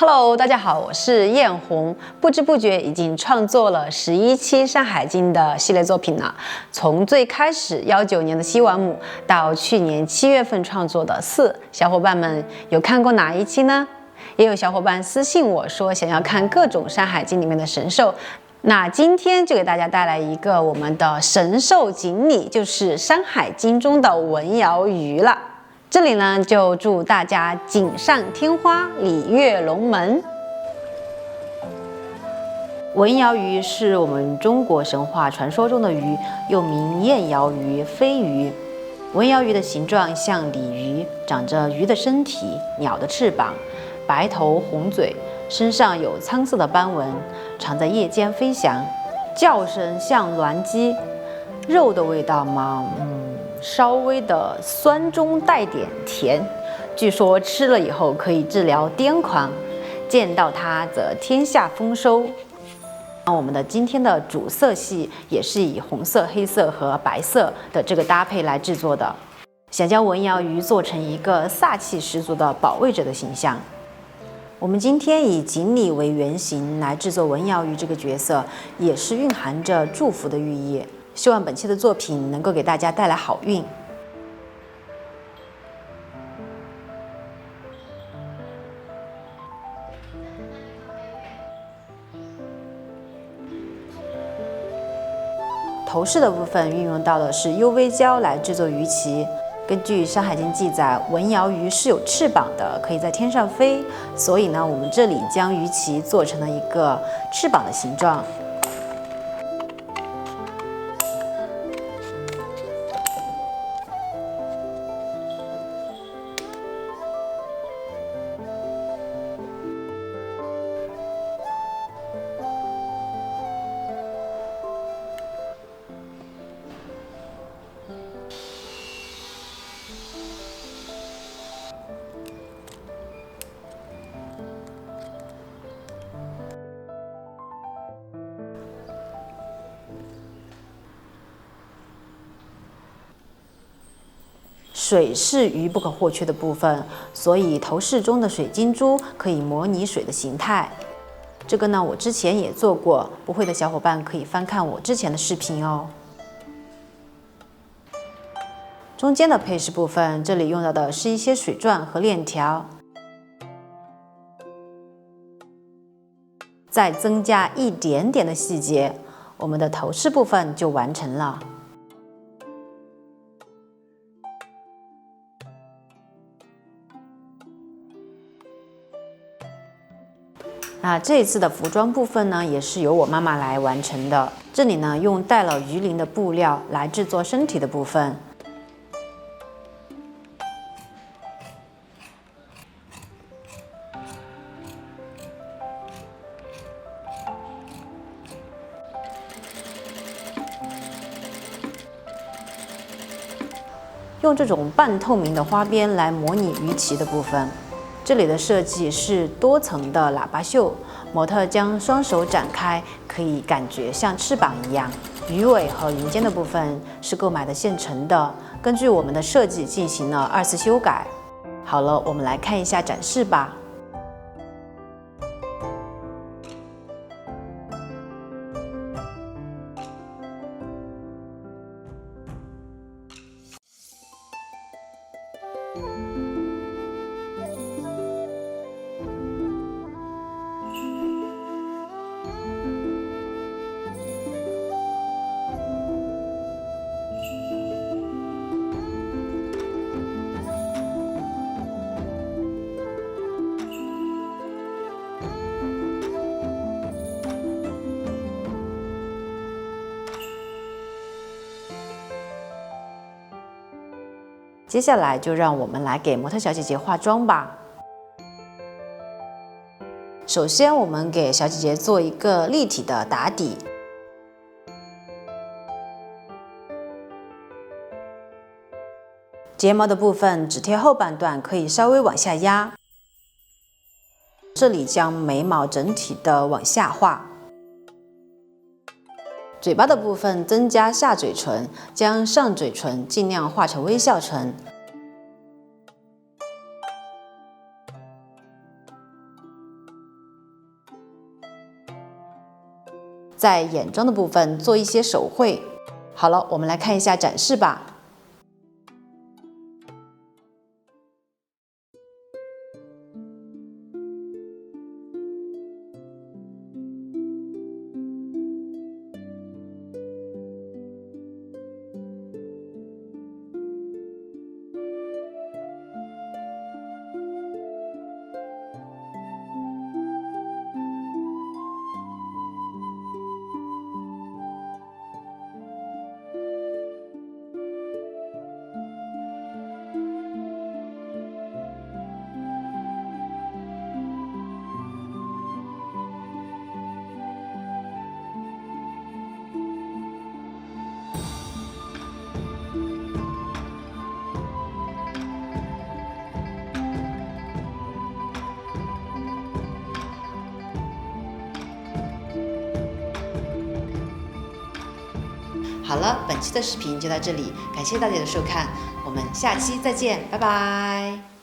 Hello， 大家好，我是艳红。不知不觉已经创作了11期《山海经》的系列作品了。从最开始19年的西王母，到去年7月份创作的4，小伙伴们有看过哪一期呢？也有小伙伴私信我说想要看各种《山海经》里面的神兽。那今天就给大家带来一个我们的神兽锦鲤，就是《山海经》中的文鳐鱼了。这里呢，就祝大家锦上添花，鲤跃龙门。文鳐鱼是我们中国神话传说中的鱼，又名燕鳐鱼、飞鱼。文鳐鱼的形状像鲤鱼，长着鱼的身体、鸟的翅膀，白头红嘴，身上有苍色的斑纹，常在夜间飞翔，叫声像鸾鸡。肉的味道嘛，稍微的酸中带点甜，据说吃了以后可以治疗癫狂，见到它则天下丰收。我们的今天的主色系也是以红色、黑色和白色的这个搭配来制作的，想将文鳐鱼做成一个煞气十足的保卫者的形象。我们今天以锦鲤为原型来制作文鳐鱼这个角色，也是蕴含着祝福的寓意。希望本期的作品能够给大家带来好运。头饰的部分运用到的是 UV 胶来制作鱼鳍。根据《山海经》记载，文鳐鱼是有翅膀的，可以在天上飞，所以呢，我们这里将鱼鳍做成了一个翅膀的形状。水是鱼不可或缺的部分，所以头饰中的水晶珠可以模拟水的形态。这个呢，我之前也做过，不会的小伙伴可以翻看我之前的视频哦。中间的配饰部分，这里用到的是一些水钻和链条，再增加一点点的细节，我们的头饰部分就完成了。那这一次的服装部分呢，也是由我妈妈来完成的。这里呢，用带了鱼鳞的布料来制作身体的部分。用这种半透明的花边来模拟鱼鳍的部分。这里的设计是多层的喇叭袖，模特将双手展开，可以感觉像翅膀一样。鱼尾和云肩的部分是购买的现成的，根据我们的设计进行了2次修改。好了，我们来看一下展示吧。接下来就让我们来给模特小姐姐化妆吧。首先，我们给小姐姐做一个立体的打底。睫毛的部分只贴后半段，可以稍微往下压。这里将眉毛整体的往下画。嘴巴的部分增加下嘴唇，将上嘴唇尽量画成微笑唇。在眼妆的部分做一些手绘。好了，我们来看一下展示吧。好了，本期的视频就到这里，感谢大家的收看，我们下期再见，拜拜。